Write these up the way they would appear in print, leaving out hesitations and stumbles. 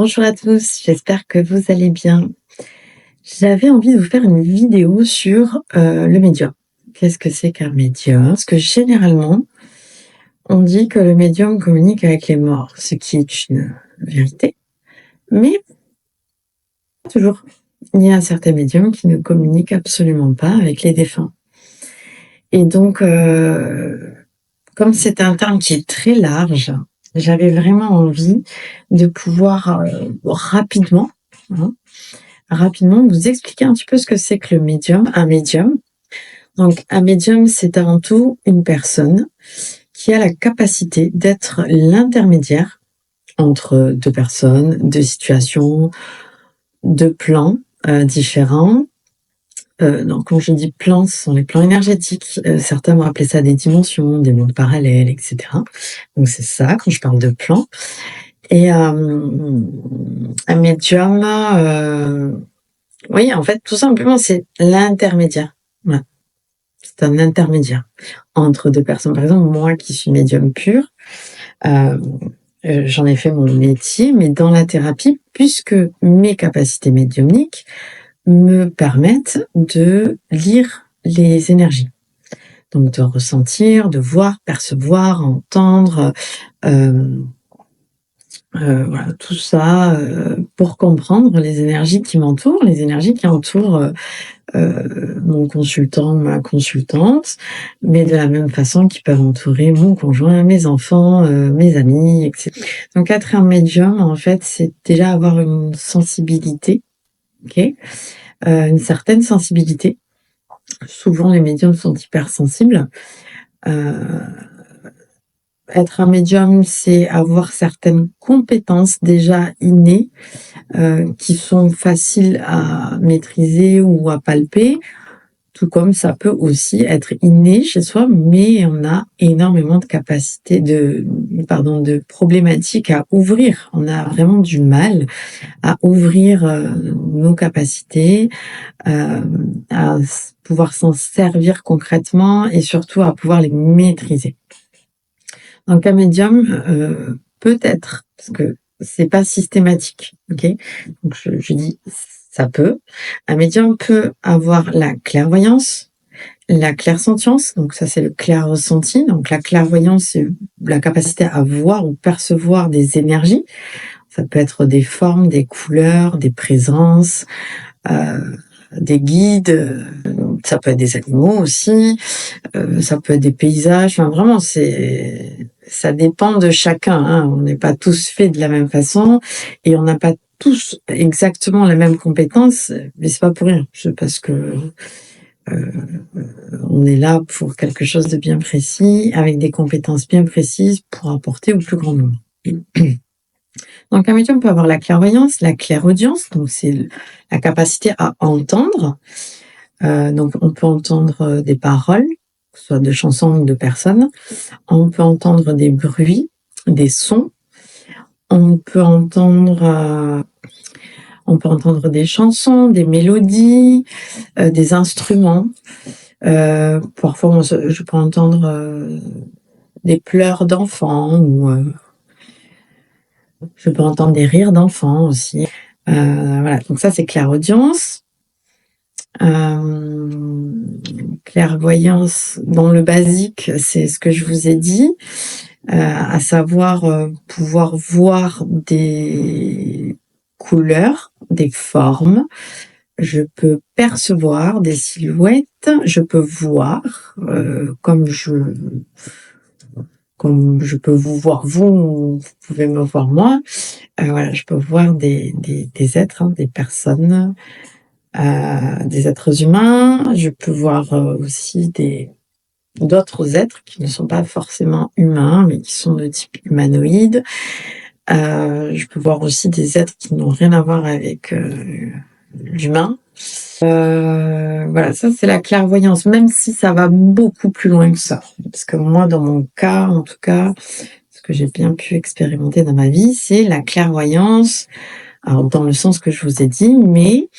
Bonjour à tous, j'espère que vous allez bien. J'avais envie de vous faire une vidéo sur le médium. Qu'est-ce que c'est qu'un médium? Parce que généralement, on dit que le médium communique avec les morts, ce qui est une vérité, mais pas toujours. Il y a certains médiums qui ne communiquent absolument pas avec les défunts. Et donc, comme c'est un terme qui est très large, j'avais vraiment envie de pouvoir rapidement, hein, vous expliquer un petit peu ce que c'est que le médium, un médium. Donc, un médium, c'est avant tout une personne qui a la capacité d'être l'intermédiaire entre deux personnes, deux situations, deux plans différents. Donc, quand je dis plans, ce sont les plans énergétiques. Certains vont appeler ça des dimensions, des mondes parallèles, etc. Donc, c'est ça quand je parle de plans. Et un médium, oui, en fait, tout simplement, c'est l'intermédiaire. Voilà. C'est un intermédiaire entre deux personnes. Par exemple, moi qui suis médium pur, j'en ai fait mon métier, mais dans la thérapie, puisque mes capacités médiumniques me permettent de lire les énergies. Donc de ressentir, de voir, percevoir, entendre, voilà, tout ça pour comprendre les énergies qui m'entourent, les énergies qui entourent mon consultant, ma consultante, mais de la même façon qu'ils peuvent entourer mon conjoint, mes enfants, mes amis, etc. Donc être un médium, en fait, c'est déjà avoir une sensibilité, ok, une certaine sensibilité. Souvent, les médiums sont hypersensibles. Être un médium, c'est avoir certaines compétences déjà innées qui sont faciles à maîtriser ou à palper. Tout comme ça peut aussi être inné chez soi, mais on a énormément de capacités de problématiques à ouvrir. On a vraiment du mal à ouvrir nos capacités, à pouvoir s'en servir concrètement et surtout à pouvoir les maîtriser. Donc un médium peut être, parce que c'est pas systématique, ok? Donc je dis ça peut. Un médium peut avoir la clairvoyance, la clairsentience, donc ça c'est le clair ressenti. Donc la clairvoyance, c'est la capacité à voir ou percevoir des énergies. Ça peut être des formes, des couleurs, des présences, des guides. Ça peut être des animaux aussi. Ça peut être des paysages. Enfin vraiment, ça dépend de chacun. Hein. On n'est pas tous faits de la même façon et on n'a pas tous exactement la même compétence. Mais c'est pas pour rien. C'est parce que on est là pour quelque chose de bien précis, avec des compétences bien précises pour apporter au plus grand nombre. Donc un médium peut avoir la clairvoyance, la clairaudience, donc c'est la capacité à entendre. Donc on peut entendre des paroles, que ce soit de chansons ou de personnes. On peut entendre des bruits, des sons. On peut entendre des chansons, des mélodies, des instruments. Parfois, moi, je peux entendre des pleurs d'enfants ou je peux entendre des rires d'enfants aussi. Voilà, donc ça, c'est clairaudience. Clairvoyance, dans le basique, c'est ce que je vous ai dit, à savoir pouvoir voir des couleurs, des formes. Je peux percevoir des silhouettes, je peux voir, comme je peux vous voir vous pouvez me voir moi. Voilà, je peux voir des êtres, hein, des personnes, des êtres humains. Je peux voir aussi d'autres êtres qui ne sont pas forcément humains, mais qui sont de type humanoïde. Je peux voir aussi des êtres qui n'ont rien à voir avec l'humain. Voilà, ça c'est la clairvoyance, même si ça va beaucoup plus loin que ça. Parce que moi, dans mon cas, en tout cas, ce que j'ai bien pu expérimenter dans ma vie, c'est la clairvoyance, alors dans le sens que je vous ai dit, mais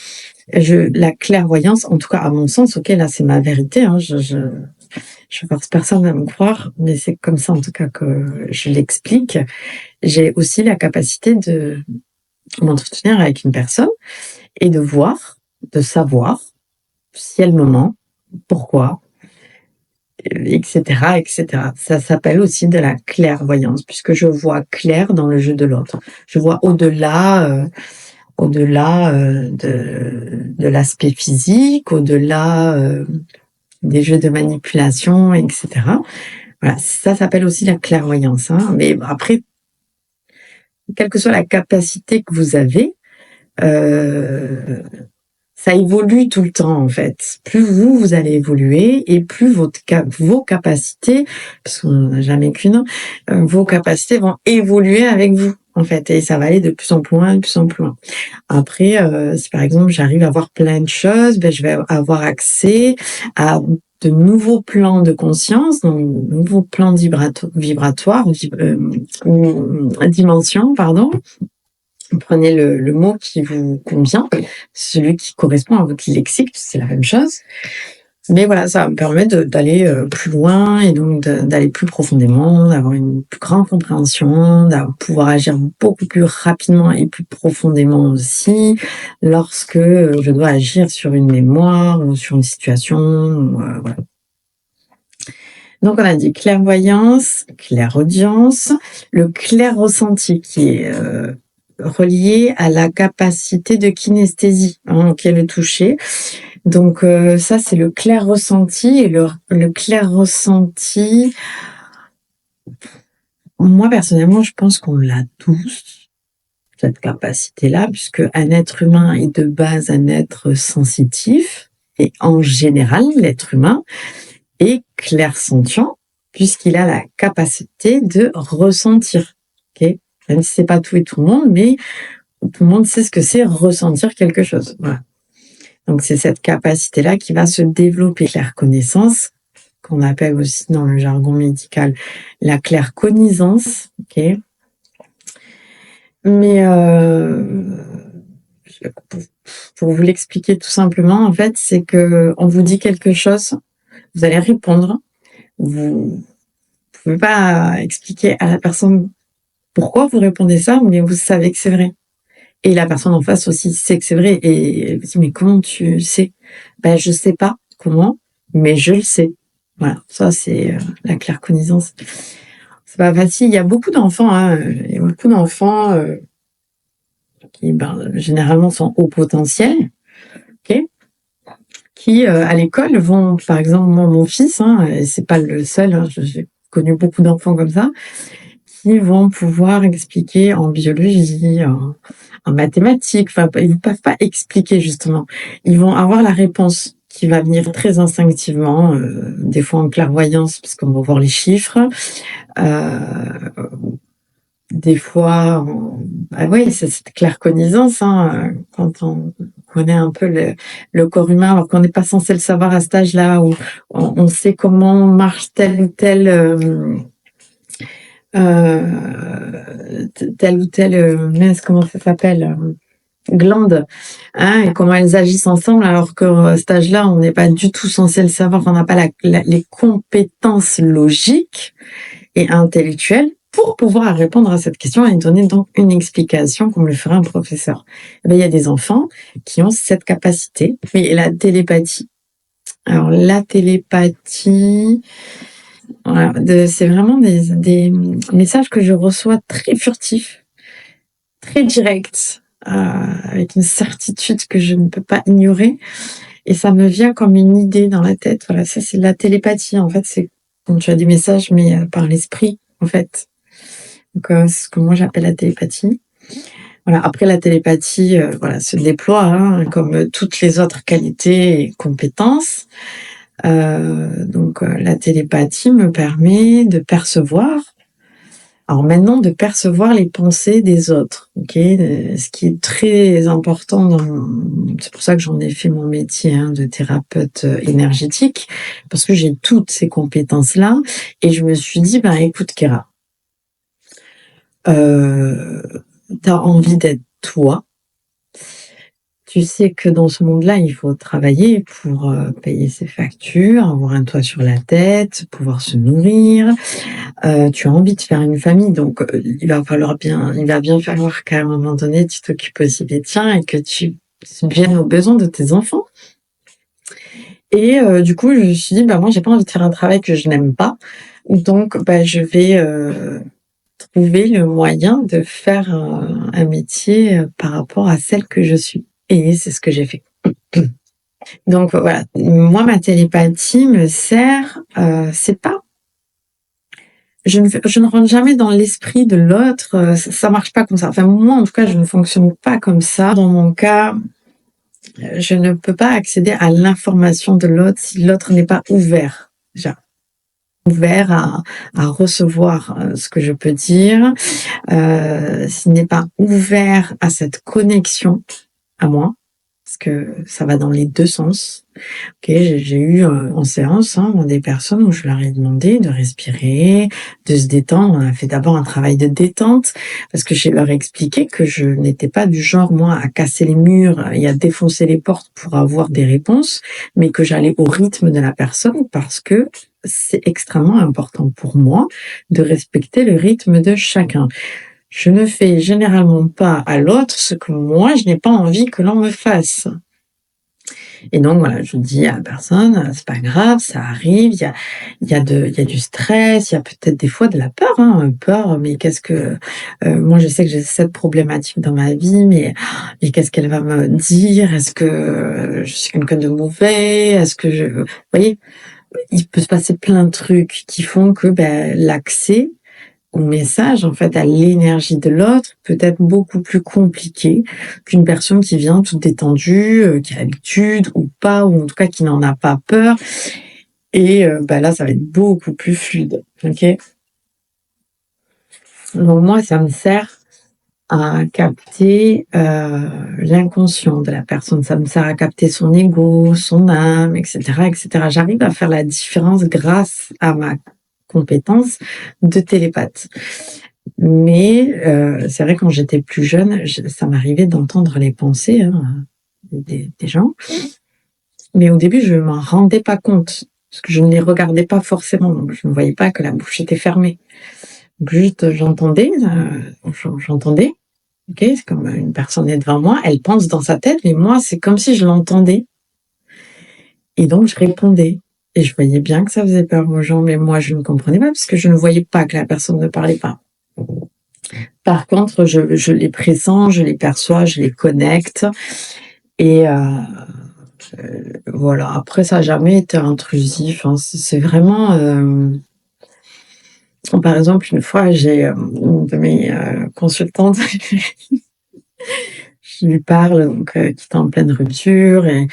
la clairvoyance, en tout cas à mon sens, ok, là c'est ma vérité, hein, je force personne à me croire, mais c'est comme ça en tout cas que je l'explique. J'ai aussi la capacité m'entretenir avec une personne et de savoir si elle me ment, pourquoi, etc., etc. Ça s'appelle aussi de la clairvoyance, puisque je vois clair dans le jeu de l'autre. Je vois au-delà de l'aspect physique, au-delà des jeux de manipulation, etc. Voilà, ça s'appelle aussi la clairvoyance. Hein. Mais après, quelle que soit la capacité que vous avez, euh, ça évolue tout le temps en fait. Plus vous allez évoluer et plus vos capacités, parce qu'on n'a jamais qu'une, vos capacités vont évoluer avec vous en fait, et ça va aller de plus en plus loin, de plus en plus loin. Après, si par exemple j'arrive à voir plein de choses, ben je vais avoir accès à de nouveaux plans de conscience, donc de nouveaux plans vibratoires, dimensions, pardon. Prenez le mot qui vous convient, celui qui correspond à votre lexique, c'est la même chose. Mais voilà, ça va me permettre d'aller plus loin et donc d'aller plus profondément, d'avoir une plus grande compréhension, de pouvoir agir beaucoup plus rapidement et plus profondément aussi lorsque je dois agir sur une mémoire ou sur une situation. Voilà. Donc on a dit clairvoyance, clairaudience, le clair ressenti qui est relié à la capacité de kinesthésie, qui est le toucher. Donc ça c'est le clair ressenti et le clair ressenti. Moi personnellement je pense qu'on l'a tous cette capacité-là puisque un être humain est de base un être sensitif et en général l'être humain est clairsentient puisqu'il a la capacité de ressentir. Okay, même si c'est pas tout et tout le monde, mais tout le monde sait ce que c'est ressentir quelque chose. Voilà. Donc c'est cette capacité-là qui va se développer. Clairconnaissance, qu'on appelle aussi dans le jargon médical la claircognizance. Okay. Mais pour vous l'expliquer tout simplement, en fait, c'est que on vous dit quelque chose, vous allez répondre, vous pouvez pas expliquer à la personne pourquoi vous répondez ça, mais vous savez que c'est vrai. Et la personne en face aussi sait que c'est vrai. Et elle vous dit, mais comment tu sais? Ben, je sais pas comment, mais je le sais. Voilà, ça c'est la claircognizance. C'est pas facile. Il y a beaucoup d'enfants, hein. Il y a beaucoup d'enfants qui, généralement, sont haut potentiel, ok, qui à l'école vont, par exemple, mon fils, hein, et c'est pas le seul, hein, j'ai connu beaucoup d'enfants comme ça, qui vont pouvoir expliquer en biologie, en mathématiques. Enfin, ils ne peuvent pas expliquer justement. Ils vont avoir la réponse qui va venir très instinctivement, des fois en clairvoyance parce qu'on va voir les chiffres. Des fois, oui, c'est cette claircognizance, hein, quand on connaît un peu le corps humain, alors qu'on n'est pas censé le savoir à cet âge-là, où on sait comment marche tel ou tel comment ça s'appelle, glande, hein, et comment elles agissent ensemble, alors qu'à cet âge-là, on n'est pas du tout censé le savoir, on n'a pas les compétences logiques et intellectuelles pour pouvoir répondre à cette question et donner donc une explication comme le ferait un professeur. Eh bien, il y a des enfants qui ont cette capacité, et la télépathie. Alors la télépathie, voilà, c'est vraiment des messages que je reçois très furtifs, très directs, avec une certitude que je ne peux pas ignorer. Et ça me vient comme une idée dans la tête. Voilà, ça c'est de la télépathie. En fait, c'est quand tu as des messages, mais par l'esprit, en fait. Donc, c'est ce que moi j'appelle la télépathie. Voilà. Après, la télépathie, voilà, se déploie, hein, comme toutes les autres qualités et compétences. Donc, la télépathie me permet de percevoir. Alors maintenant, de percevoir les pensées des autres, ok, ce qui est très important. C'est pour ça que j'en ai fait mon métier, hein, de thérapeute énergétique, parce que j'ai toutes ces compétences-là, et je me suis dit, écoute, Kéra, t'as envie d'être toi, Tu sais que dans ce monde-là, il faut travailler pour, payer ses factures, avoir un toit sur la tête, pouvoir se nourrir. Tu as envie de faire une famille, donc il va bien falloir qu'à un moment donné, tu t'occupes aussi des tiens et que tu subviennes aux besoins de tes enfants. Et du coup, je me suis dit: «Bah, moi, j'ai pas envie de faire un travail que je n'aime pas, donc bah, je vais, trouver le moyen de faire un métier, par rapport à celle que je suis». Et c'est ce que j'ai fait. Donc voilà, moi, ma télépathie me sert, c'est pas je ne rentre jamais dans l'esprit de l'autre, ça marche pas comme ça. Enfin, moi, en tout cas, je ne fonctionne pas comme ça. Dans mon cas, je ne peux pas accéder à l'information de l'autre si l'autre n'est pas ouvert, déjà. Ouvert à recevoir, ce que je peux dire, s'il n'est pas ouvert à cette connexion à moi, parce que ça va dans les 2 sens. OK, j'ai eu, en séance, hein, des personnes où je leur ai demandé de respirer, de se détendre. On a fait d'abord un travail de détente parce que je leur ai expliqué que je n'étais pas du genre, moi, à casser les murs et à défoncer les portes pour avoir des réponses, mais que j'allais au rythme de la personne parce que c'est extrêmement important pour moi de respecter le rythme de chacun. Je ne fais généralement pas à l'autre ce que moi je n'ai pas envie que l'on me fasse. Et donc voilà, je dis à la personne, c'est pas grave, ça arrive, il y a du stress, il y a peut-être des fois de la peur, hein, peur, mais qu'est-ce que, moi je sais que j'ai cette problématique dans ma vie, mais qu'est-ce qu'elle va me dire? Est-ce que, je suis quelqu'un de mauvais? Est-ce que vous voyez? Il peut se passer plein de trucs qui font que, l'accès au message, en fait, à l'énergie de l'autre, peut être beaucoup plus compliqué qu'une personne qui vient toute détendue, qui a l'habitude ou pas, ou en tout cas qui n'en a pas peur. Et là, ça va être beaucoup plus fluide. OK? Donc moi, ça me sert à capter, l'inconscient de la personne. Ça me sert à capter son ego, son âme, et cetera, et cetera. J'arrive à faire la différence grâce à ma compétence de télépathe. Mais c'est vrai quand j'étais plus jeune, ça m'arrivait d'entendre les pensées, hein, des gens. Mais au début, je m'en rendais pas compte, parce que je ne les regardais pas forcément, donc je ne voyais pas que la bouche était fermée. Donc juste, j'entendais, OK? C'est comme une personne est devant moi, elle pense dans sa tête, mais moi, c'est comme si je l'entendais et donc je répondais et je voyais bien que ça faisait peur aux gens, mais moi, je ne comprenais pas parce que je ne voyais pas que la personne ne parlait pas. Par contre, je les pressens, je les perçois, je les connecte et voilà. Après, ça a jamais été intrusif, hein. C'est vraiment, par exemple, une fois, j'ai, une de mes, consultantes je lui parle donc qui était en pleine rupture et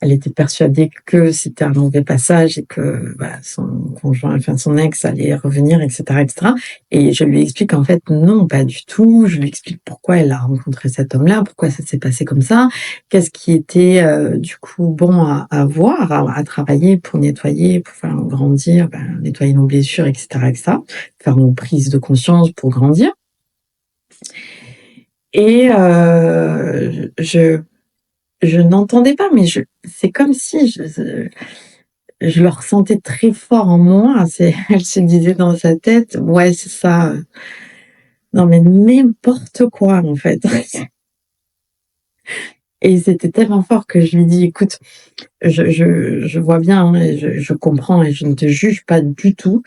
elle était persuadée que c'était un mauvais passage et que voilà, son conjoint, enfin son ex allait revenir et cetera et cetera et je lui explique qu'en fait non, pas du tout. Je lui explique pourquoi elle a rencontré cet homme-là, pourquoi ça s'est passé comme ça, qu'est-ce qui était, du coup bon à voir, à travailler pour nettoyer, pour faire grandir, nettoyer nos blessures et cetera, faire nos prises de conscience pour grandir et je n'entendais pas, mais c'est comme si je le ressentais très fort en moi. Elle se disait dans sa tête, ouais, c'est ça. Non, mais n'importe quoi, en fait. Et c'était tellement fort que je lui dis, écoute, je vois bien, hein, et je comprends et je ne te juge pas du tout.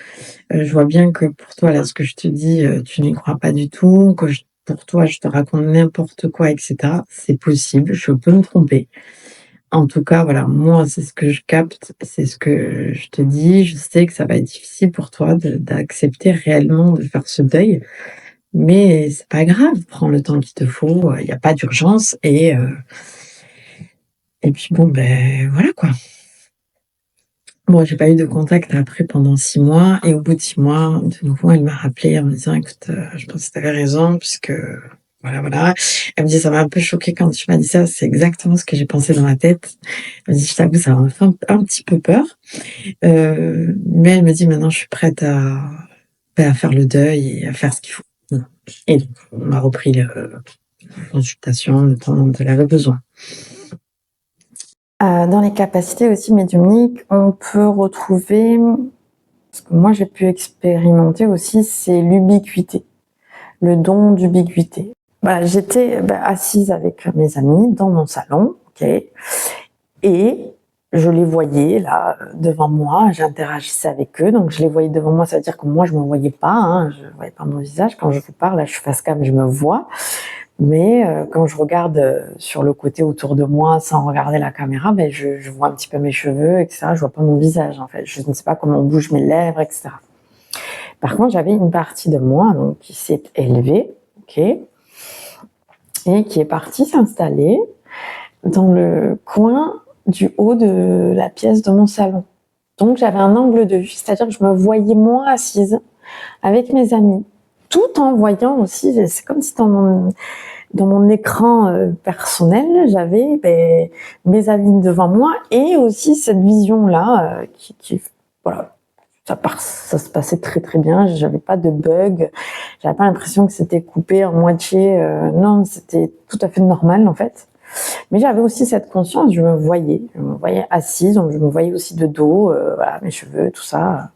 Je vois bien que pour toi, là, ce que je te dis, tu n'y crois pas du tout, pour toi, je te raconte n'importe quoi, etc. C'est possible, je peux me tromper. En tout cas, voilà, moi, c'est ce que je capte, c'est ce que je te dis. Je sais que ça va être difficile pour toi d'accepter réellement de faire ce deuil, mais c'est pas grave, prends le temps qu'il te faut, il y a pas d'urgence et puis bon, voilà quoi. Bon, j'ai pas eu de contact après pendant 6 mois et au bout de 6 mois, de nouveau, elle m'a rappelé en me disant: «Écoute, je pense que tu avais raison puisque voilà, voilà». Elle me dit: «Ça m'a un peu choquée quand tu m'as dit ça, c'est exactement ce que j'ai pensé dans ma tête». Elle me dit: «Je t'avoue, ça m'a fait un petit peu peur». Mais elle me dit: «Maintenant, je suis prête à faire le deuil et à faire ce qu'il faut». Voilà et donc on a repris le consultation le temps dont elle avait besoin. Dans les capacités aussi médiumniques, on peut retrouver, ce que moi j'ai pu expérimenter aussi, c'est l'ubiquité, le don d'ubiquité. J'étais assise avec mes amis dans mon salon, ok, et je les voyais là devant moi, j'interagissais avec eux, donc je les voyais devant moi, ça veut dire que moi je me voyais pas, hein, je voyais pas mon visage. Quand je vous parle, là je suis face cam, je me vois, mais quand je regarde sur le côté autour de moi sans regarder la caméra, je vois un petit peu mes cheveux, etc. Je vois pas mon visage en fait, je ne sais pas comment bougent mes lèvres, etc. Par contre, j'avais une partie de moi donc, qui s'est élevée, ok, et qui est partie s'installer dans le coin du haut de la pièce de mon salon. Donc j'avais un angle de vue, c'est-à-dire que je me voyais moi assise avec mes amis, tout en voyant aussi, c'est comme si dans mon écran personnel, j'avais mes amis devant moi et aussi cette vision-là qui voilà, ça se passait très très bien, j'avais pas de bug, j'avais pas l'impression que c'était coupé en moitié, non, c'était tout à fait normal en fait. Mais j'avais aussi cette conscience, je me voyais assise, donc je me voyais aussi de dos, voilà, mes cheveux, tout ça.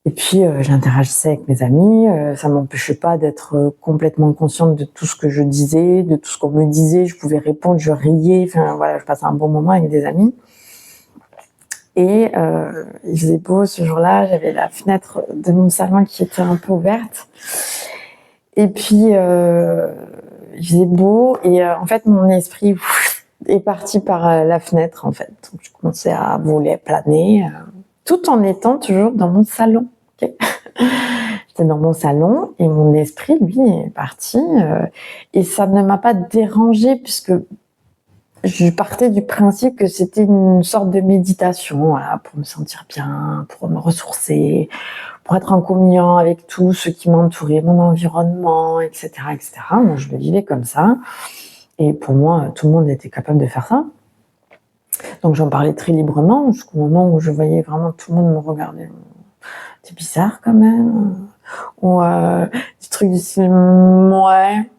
Et puis j'interagissais avec mes amis, ça m'empêchait pas d'être complètement consciente de tout ce que je disais, de tout ce qu'on me disait, je pouvais répondre, je riais, enfin voilà, je passais un bon moment avec des amis. Et il faisait beau ce jour-là, j'avais la fenêtre de mon salon qui était un peu ouverte. Et puis il faisait beau et en fait mon esprit est parti par la fenêtre en fait. Donc je commençais à voler, à planer, tout en étant toujours dans mon salon. Okay. J'étais dans mon salon et mon esprit lui est parti et ça ne m'a pas dérangée puisque je partais du principe que c'était une sorte de méditation, voilà, pour me sentir bien, pour me ressourcer, pour être en communion avec tout ce qui m'entourait, mon environnement, etc., etc. Moi, je le vivais comme ça. Et pour moi, tout le monde était capable de faire ça. Donc, j'en parlais très librement jusqu'au moment où je voyais vraiment tout le monde me regarder. C'est bizarre quand même. Ou des trucs du style, ouais.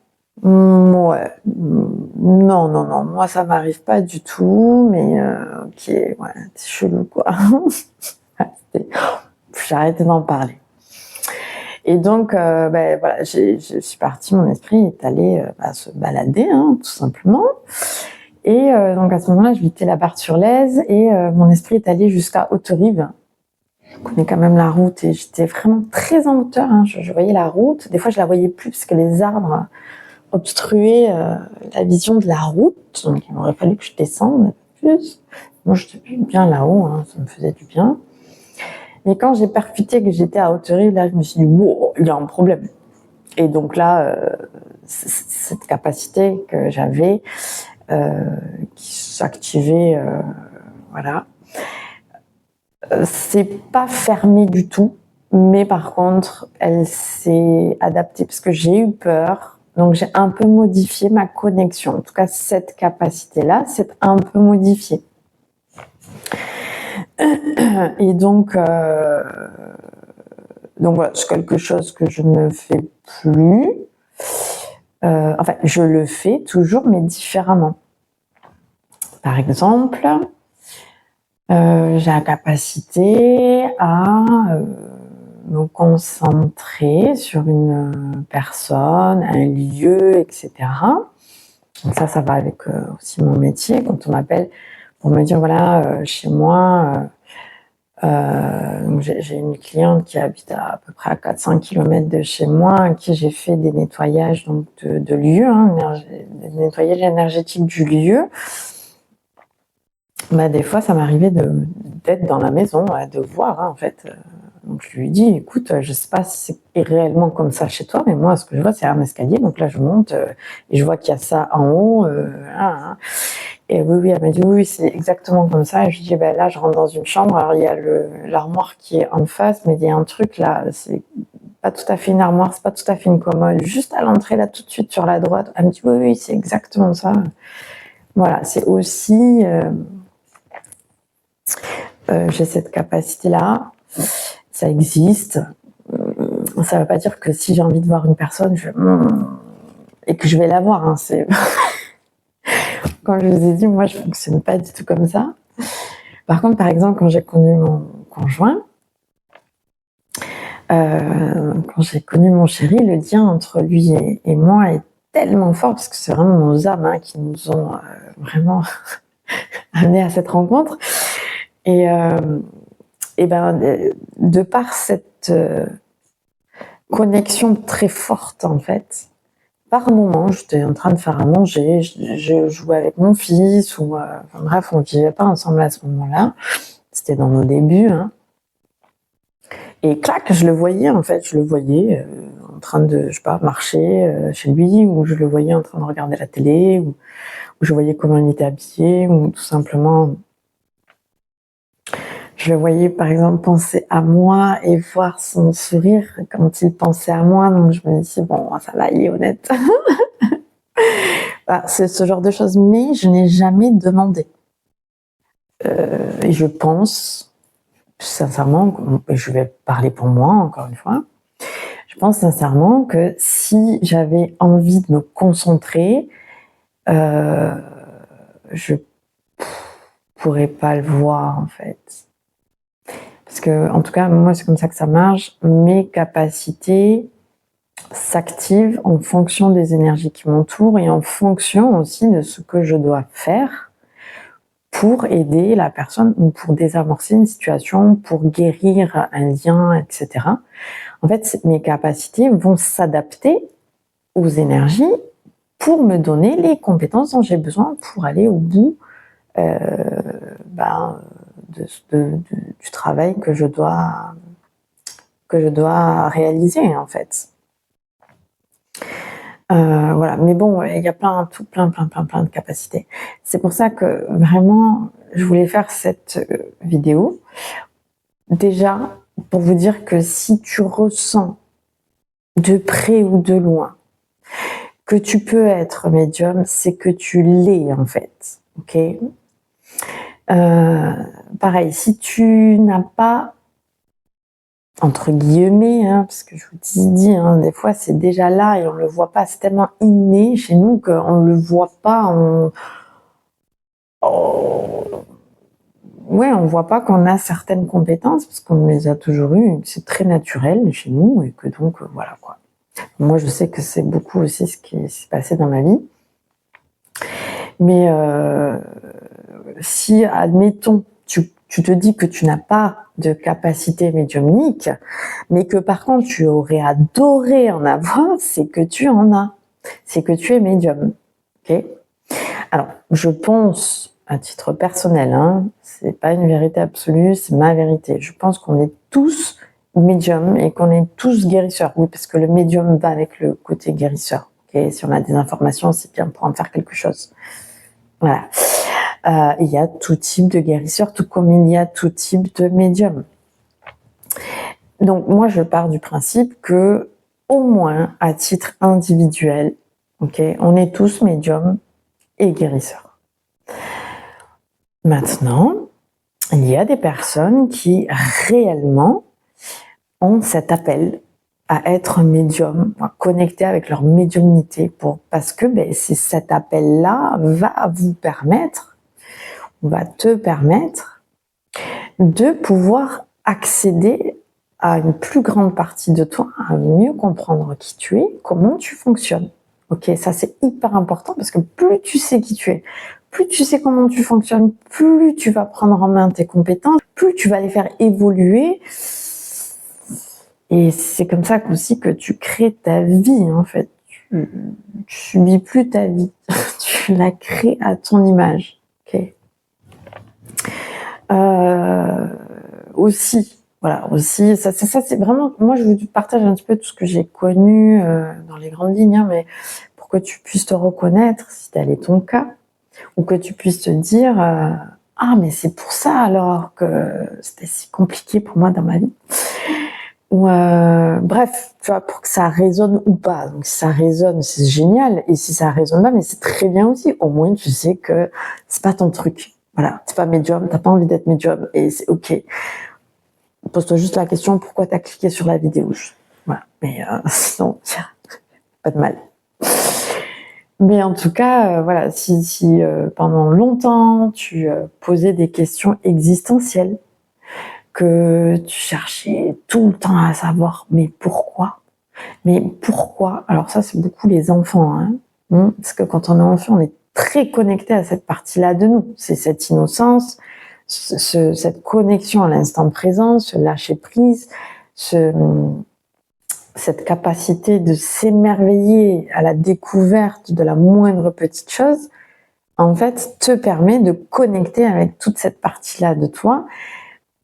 Ouais, non, moi ça m'arrive pas du tout, mais ok, ouais, c'est chelou quoi. J'ai arrêté d'en parler. Et donc, voilà, je suis partie, mon esprit est allé se balader, hein, tout simplement. Et donc à ce moment-là, je visitais la Barre-sur-Lèze et mon esprit est allé jusqu'à Haute-Rive. Je connais quand même la route et j'étais vraiment très en hauteur, hein. Je voyais la route, des fois je la voyais plus parce que les arbres obstruer la vision de la route, donc il aurait fallu que je descende plus. Moi, j'étais bien là-haut, hein, ça me faisait du bien. Mais quand j'ai percuté que j'étais à Haute-Rive, là, je me suis dit, wow, il y a un problème. Et donc là, cette capacité que j'avais, qui s'activait, voilà, c'est pas fermé du tout, mais par contre, elle s'est adaptée parce que j'ai eu peur. Donc, j'ai un peu modifié ma connexion. En tout cas, cette capacité-là, c'est un peu modifiée. Et donc voilà, c'est quelque chose que je ne fais plus. Enfin, je le fais toujours, mais différemment. Par exemple, j'ai la capacité à me concentrer sur une personne, un lieu, etc. Donc ça va avec aussi mon métier. Quand on m'appelle pour me dire, voilà, chez moi, j'ai une cliente qui habite à peu près à 400 km de chez moi, à qui j'ai fait des nettoyages donc, de lieux, hein, des nettoyages énergétiques du lieu. Des fois, ça m'arrivait d'être dans la maison, de voir, hein, en fait. Donc, je lui dis, écoute, je sais pas si c'est réellement comme ça chez toi, mais moi, ce que je vois, c'est un escalier. Donc là, je monte et je vois qu'il y a ça en haut. Hein. Et oui, elle m'a dit, oui, c'est exactement comme ça. Et je lui dis, là, je rentre dans une chambre. Alors, il y a l'armoire qui est en face, mais il y a un truc là, c'est pas tout à fait une armoire, c'est pas tout à fait une commode. Juste à l'entrée, là, tout de suite sur la droite. Elle me dit, oui, c'est exactement ça. Voilà, c'est aussi... j'ai cette capacité-là, ça existe. Ça ne veut pas dire que si j'ai envie de voir une personne, et que je vais la voir. Hein, Comme je vous ai dit, moi, je fonctionne pas du tout comme ça. Par contre, par exemple, quand j'ai connu mon conjoint, quand j'ai connu mon chéri, le lien entre lui et moi est tellement fort, parce que c'est vraiment nos âmes hein, qui nous ont vraiment amenés à cette rencontre. Et ben, de par cette connexion très forte, en fait, par moment, j'étais en train de faire à manger, je jouais avec mon fils, ou enfin, bref, on ne vivait pas ensemble à ce moment-là. C'était dans nos débuts. Hein. Et clac, je le voyais, en fait, je le voyais en train de, je sais pas, marcher chez lui, ou je le voyais en train de regarder la télé, ou je voyais comment il était habillé, ou tout simplement, je le voyais, par exemple, penser à moi et voir son sourire quand il pensait à moi. Donc, je me dis, bon, ça va, il est honnête. Voilà, c'est ce genre de choses. Mais je n'ai jamais demandé. Et je pense, sincèrement, et je vais parler pour moi, encore une fois, je pense sincèrement que si j'avais envie de me concentrer, je pourrais pas le voir, en fait. Parce que, en tout cas, moi, c'est comme ça que ça marche. Mes capacités s'activent en fonction des énergies qui m'entourent et en fonction aussi de ce que je dois faire pour aider la personne ou pour désamorcer une situation, pour guérir un lien, etc. En fait, mes capacités vont s'adapter aux énergies pour me donner les compétences dont j'ai besoin pour aller au bout du travail que je dois réaliser, en fait. Voilà, mais bon, il y a plein de capacités. C'est pour ça que vraiment, je voulais faire cette vidéo. Déjà, pour vous dire que si tu ressens de près ou de loin que tu peux être médium, c'est que tu l'es en fait. Ok. Pareil, si tu n'as pas entre guillemets, hein, parce que je vous dis hein, des fois c'est déjà là et on le voit pas, c'est tellement inné chez nous qu'on le voit pas, on voit pas qu'on a certaines compétences parce qu'on les a toujours eues, c'est très naturel chez nous et que donc voilà quoi. Moi je sais que c'est beaucoup aussi ce qui s'est passé dans ma vie, mais si admettons tu te dis que tu n'as pas de capacité médiumnique, mais que par contre tu aurais adoré en avoir, c'est que tu en as. C'est que tu es médium. Ok ? Alors, je pense, à titre personnel, hein, c'est pas une vérité absolue, c'est ma vérité. Je pense qu'on est tous médiums et qu'on est tous guérisseurs. Oui, parce que le médium va avec le côté guérisseur. Okay ? Si on a des informations, c'est bien pour en faire quelque chose. Voilà. Il y a tout type de guérisseur, tout comme il y a tout type de médium. Donc moi je pars du principe que au moins à titre individuel, ok, on est tous médiums et guérisseurs. Maintenant, il y a des personnes qui réellement ont cet appel à être médium, à connecter avec leur médiumnité parce que c'est cet appel-là va vous permettre, va te permettre de pouvoir accéder à une plus grande partie de toi, à mieux comprendre qui tu es, comment tu fonctionnes. Ok, ça c'est hyper important parce que plus tu sais qui tu es, plus tu sais comment tu fonctionnes, plus tu vas prendre en main tes compétences, plus tu vas les faire évoluer. Et c'est comme ça aussi que tu crées ta vie en fait. Tu subis plus ta vie, tu la crées à ton image. Ok. Aussi, ça c'est vraiment, moi je vous partage un petit peu tout ce que j'ai connu dans les grandes lignes, hein, mais pour que tu puisses te reconnaître si tel est ton cas, ou que tu puisses te dire ah mais c'est pour ça alors que c'était si compliqué pour moi dans ma vie. Ou bref, tu vois, pour que ça résonne ou pas. Donc si ça résonne, c'est génial, et si ça résonne pas, mais c'est très bien aussi. Au moins tu sais que c'est pas ton truc. Voilà, t'es pas médium, t'as pas envie d'être médium, et c'est ok. Pose-toi juste la question, pourquoi t'as cliqué sur la vidéo. Voilà, mais sinon, pas de mal. Mais en tout cas, voilà, si pendant longtemps tu posais des questions existentielles, que tu cherchais tout le temps à savoir mais pourquoi? Mais pourquoi? Alors ça, c'est beaucoup les enfants, hein. Parce que quand on est enfant, on est très connecté à cette partie-là de nous. C'est cette innocence, cette connexion à l'instant présent, ce lâcher prise, cette capacité de s'émerveiller à la découverte de la moindre petite chose, en fait, te permet de connecter avec toute cette partie-là de toi,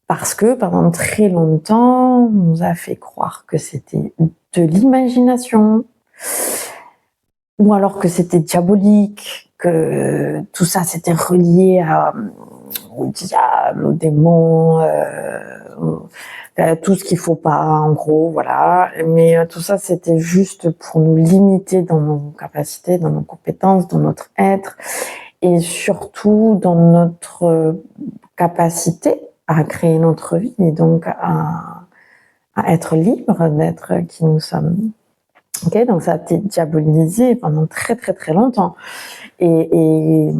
parce que pendant très longtemps, on nous a fait croire que c'était de l'imagination, ou alors que c'était diabolique, que tout ça c'était relié au diable, au démon, à tout ce qu'il faut pas, en gros, voilà. Mais tout ça c'était juste pour nous limiter dans nos capacités, dans nos compétences, dans notre être, et surtout dans notre capacité à créer notre vie, et donc à être libre d'être qui nous sommes. Ok, donc ça a été diabolisé pendant très très très longtemps, et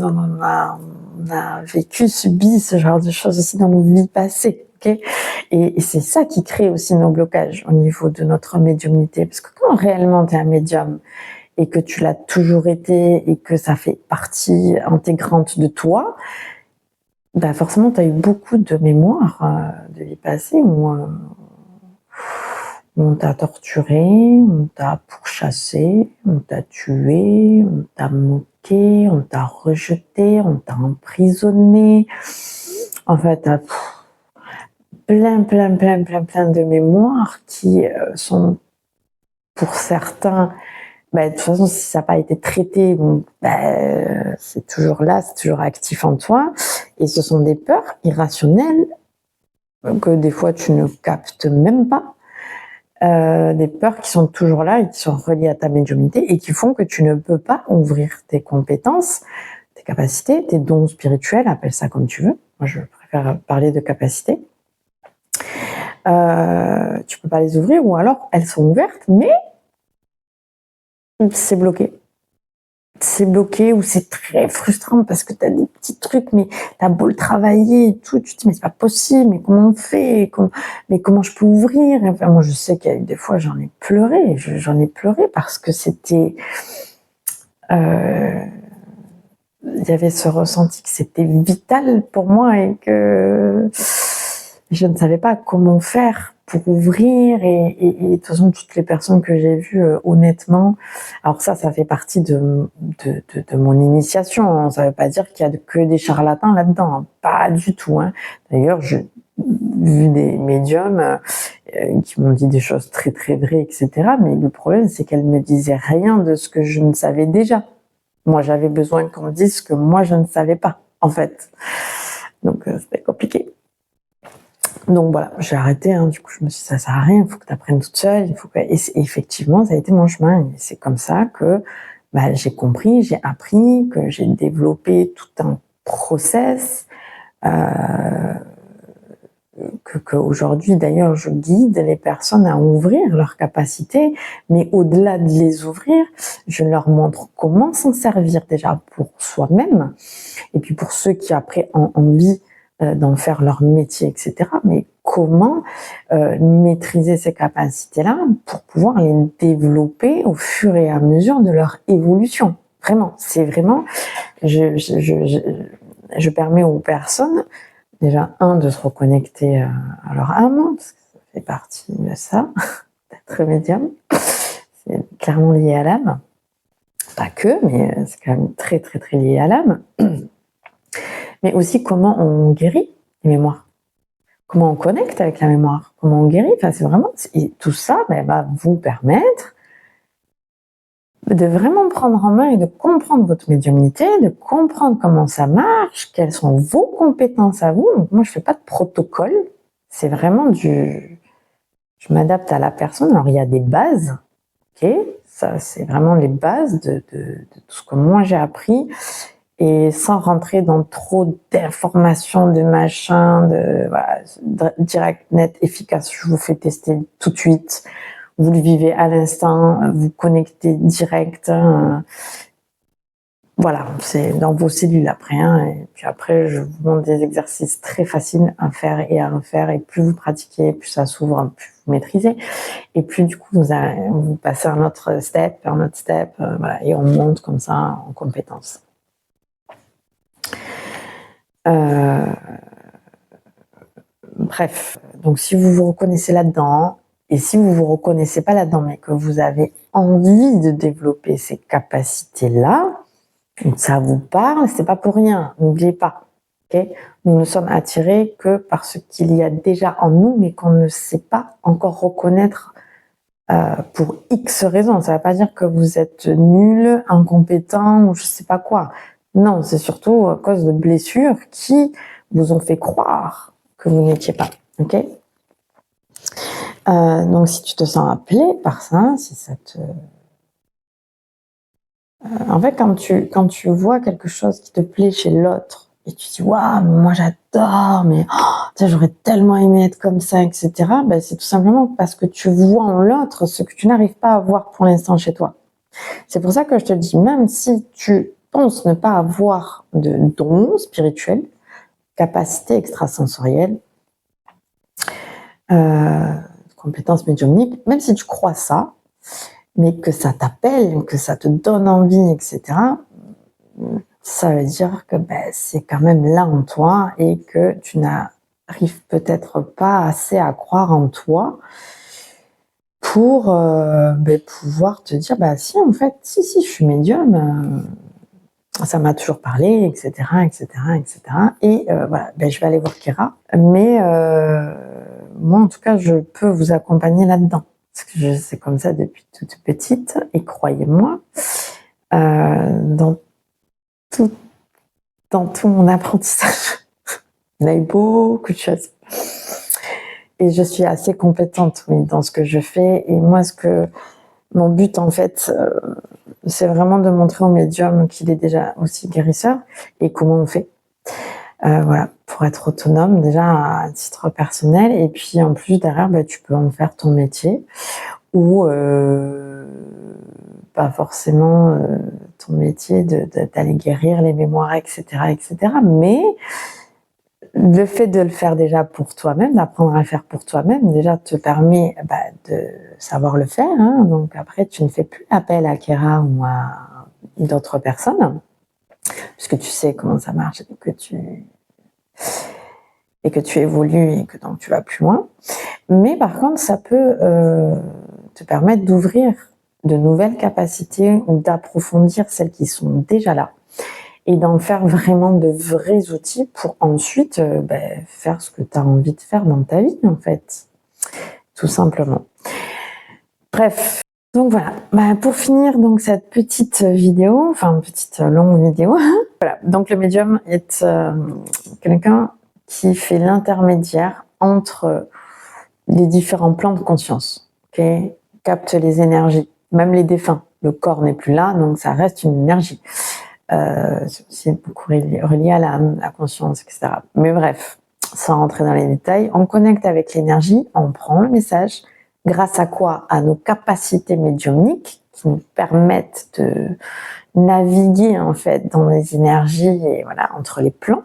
on a vécu, subi ce genre de choses aussi dans nos vies passées. Okay, et c'est ça qui crée aussi nos blocages au niveau de notre médiumnité, parce que quand réellement tu es un médium et que tu l'as toujours été et que ça fait partie intégrante de toi, bah forcément tu as eu beaucoup de mémoires de vie passée où on t'a torturé, on t'a pourchassé, on t'a tué, on t'a moqué, on t'a rejeté, on t'a emprisonné. En fait, t'as plein de mémoires qui sont, pour certains, de toute façon, si ça n'a pas été traité, donc, c'est toujours là, c'est toujours actif en toi. Et ce sont des peurs irrationnelles que des fois tu ne captes même pas. Des peurs qui sont toujours là et qui sont reliées à ta médiumnité et qui font que tu ne peux pas ouvrir tes compétences, tes capacités, tes dons spirituels, appelle ça comme tu veux. Moi, je préfère parler de capacités. Tu peux pas les ouvrir, ou alors elles sont ouvertes, mais c'est bloqué. C'est bloqué, ou c'est très frustrant parce que tu as des petits trucs, mais tu as beau le travailler et tout, tu te dis mais c'est pas possible, mais comment on fait, mais comment je peux ouvrir? Enfin, moi je sais qu'il y a eu des fois j'en ai pleuré, parce que c'était il y avait ce ressenti que c'était vital pour moi et que je ne savais pas comment faire pour ouvrir, et de toute façon toutes les personnes que j'ai vues honnêtement, alors ça fait partie de mon initiation, hein. Ça veut pas dire qu'il y a que des charlatans là-dedans, hein. Pas du tout, hein. D'ailleurs j'ai vu des médiums qui m'ont dit des choses très très vraies, etc. Mais le problème c'est qu'elles me disaient rien de ce que je ne savais déjà. Moi j'avais besoin qu'on me dise ce que moi je ne savais pas, en fait. Donc c'était compliqué. Donc voilà, j'ai arrêté, hein. Du coup, je me suis dit, ça sert à rien, il faut que tu apprennes toute seule, et effectivement, ça a été mon chemin, et c'est comme ça que j'ai compris, j'ai appris, que j'ai développé tout un process, que aujourd'hui, d'ailleurs, je guide les personnes à ouvrir leurs capacités, mais au-delà de les ouvrir, je leur montre comment s'en servir déjà pour soi-même, et puis pour ceux qui après ont envie d'en faire leur métier, etc. Mais comment maîtriser ces capacités-là pour pouvoir les développer au fur et à mesure de leur évolution. Vraiment, c'est vraiment, je permets aux personnes, déjà, de se reconnecter à leur âme, parce que ça fait partie de ça, d'être médium. C'est clairement lié à l'âme. Pas que, mais c'est quand même très très très lié à l'âme. Mais aussi comment on guérit les mémoires, comment on connecte avec la mémoire, comment on guérit. Enfin, c'est vraiment, et tout ça va vous permettre de vraiment prendre en main et de comprendre votre médiumnité, de comprendre comment ça marche, quelles sont vos compétences à vous. Donc moi, je fais pas de protocole, c'est vraiment je m'adapte à la personne. Alors il y a des bases, ok, ça c'est vraiment les bases de tout ce que moi j'ai appris. Et sans rentrer dans trop d'informations, de machin, voilà, direct, net, efficace, je vous fais tester tout de suite. vous le vivez à l'instant, vous connectez direct. Voilà, c'est dans vos cellules après. Et puis après, je vous montre des exercices très faciles à faire et à refaire. Et plus vous pratiquez, plus ça s'ouvre, plus vous maîtrisez. Et plus du coup, vous passez un autre step, voilà, et on monte comme ça en compétences. Bref, donc si vous vous reconnaissez là-dedans, et si vous vous reconnaissez pas là-dedans, mais que vous avez envie de développer ces capacités-là, ça vous parle, c'est pas pour rien, n'oubliez pas. Okay, nous ne sommes attirés que par ce qu'il y a déjà en nous, mais qu'on ne sait pas encore reconnaître pour X raisons. Ça ne veut pas dire que vous êtes nul, incompétent ou je sais pas quoi. Non, c'est surtout à cause de blessures qui vous ont fait croire que vous n'étiez pas. Ok. Donc si tu te sens appelé par ça, si ça te... en fait, quand tu vois quelque chose qui te plaît chez l'autre, et tu dis, waouh, moi j'adore, mais j'aurais tellement aimé être comme ça, etc. Ben, c'est tout simplement parce que tu vois en l'autre ce que tu n'arrives pas à voir pour l'instant chez toi. C'est pour ça que je te dis, même si tu penses ne pas avoir de dons spirituels, capacités extrasensorielles, compétences médiumniques, même si tu crois ça, mais que ça t'appelle, que ça te donne envie, etc., ça veut dire que c'est quand même là en toi et que tu n'arrives peut-être pas assez à croire en toi pour pouvoir te dire, si, en fait, si, je suis médium, ça m'a toujours parlé, etc., etc., etc. Et voilà, je vais aller voir Kira, mais moi, en tout cas, je peux vous accompagner là-dedans. Parce que c'est comme ça depuis toute petite, et croyez-moi, dans tout mon apprentissage, il y a eu beaucoup de choses. Et je suis assez compétente, oui, dans ce que je fais. Et moi, mon but, en fait, c'est vraiment de montrer au médium qu'il est déjà aussi guérisseur et comment on fait. Voilà, pour être autonome, déjà à titre personnel. Et puis, en plus, derrière, tu peux en faire ton métier ou pas forcément ton métier d'aller guérir les mémoires, etc., etc. Mais le fait de le faire déjà pour toi-même, d'apprendre à le faire pour toi-même, déjà te permet de savoir le faire. Donc après, tu ne fais plus appel à Kira ou à d'autres personnes, puisque tu sais comment ça marche et que tu évolues et que donc tu vas plus loin. Mais par contre, ça peut te permettre d'ouvrir de nouvelles capacités ou d'approfondir celles qui sont déjà là et d'en faire vraiment de vrais outils pour ensuite faire ce que tu as envie de faire dans ta vie, en fait, tout simplement. Bref, donc voilà, pour finir donc cette petite vidéo, enfin petite longue vidéo, voilà, donc le médium est quelqu'un qui fait l'intermédiaire entre les différents plans de conscience, okay, capte les énergies, même les défunts. Le corps n'est plus là, donc ça reste une énergie. C'est beaucoup relié à la conscience, etc. Mais bref, sans rentrer dans les détails, on connecte avec l'énergie, on prend le message, grâce à quoi? À nos capacités médiumniques qui nous permettent de naviguer en fait dans les énergies et voilà, entre les plans,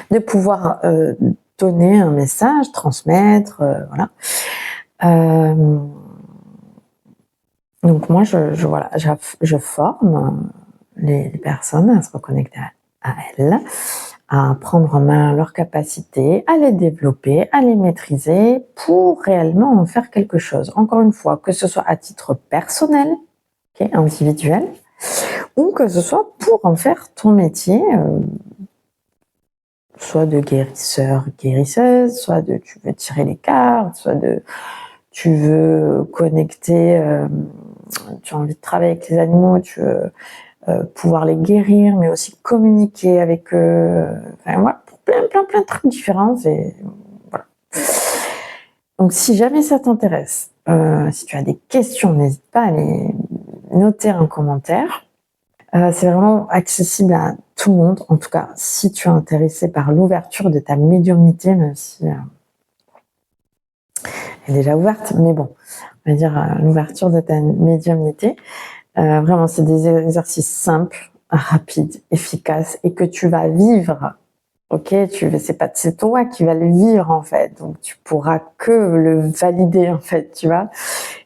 de pouvoir donner un message, transmettre, voilà. Donc moi, je forme les personnes à se reconnecter à elles, à prendre en main leurs capacités, à les développer, à les maîtriser pour réellement en faire quelque chose. Encore une fois, que ce soit à titre personnel, okay, individuel, ou que ce soit pour en faire ton métier, soit de guérisseur, guérisseuse, soit de tu veux tirer les cartes, soit de tu veux connecter, tu as envie de travailler avec les animaux, tu veux pouvoir les guérir, mais aussi communiquer avec eux, enfin voilà, pour plein de trucs différents. Et voilà. Donc si jamais ça t'intéresse, si tu as des questions, n'hésite pas à les noter en commentaire. C'est vraiment accessible à tout le monde, en tout cas si tu es intéressé par l'ouverture de ta médiumnité, même si elle est déjà ouverte, mais bon, on va dire, l'ouverture de ta médiumnité. Vraiment, c'est des exercices simples, rapides, efficaces et que tu vas vivre. Ok, c'est toi qui vas le vivre en fait, donc tu pourras que le valider en fait, tu vois,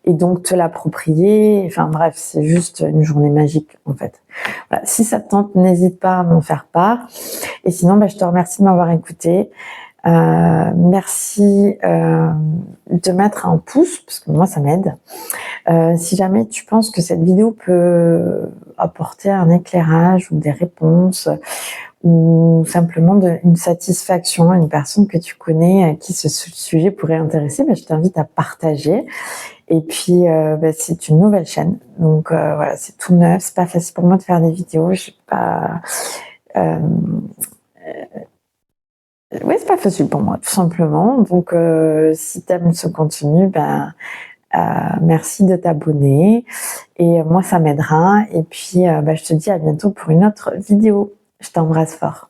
et donc te l'approprier. Enfin bref, c'est juste une journée magique en fait. Voilà. Si ça te tente, n'hésite pas à m'en faire part. Et sinon, je te remercie de m'avoir écouté. Merci de mettre un pouce parce que moi ça m'aide. Si jamais tu penses que cette vidéo peut apporter un éclairage ou des réponses ou simplement une satisfaction à une personne que tu connais à qui ce sujet pourrait intéresser, je t'invite à partager. Et puis, c'est une nouvelle chaîne, donc voilà, c'est tout neuf, c'est pas facile pour moi de faire des vidéos, je sais pas... oui, c'est pas facile pour moi, tout simplement. Donc, si t'aimes ce contenu, merci de t'abonner. Et moi, ça m'aidera. Et puis, je te dis à bientôt pour une autre vidéo. Je t'embrasse fort.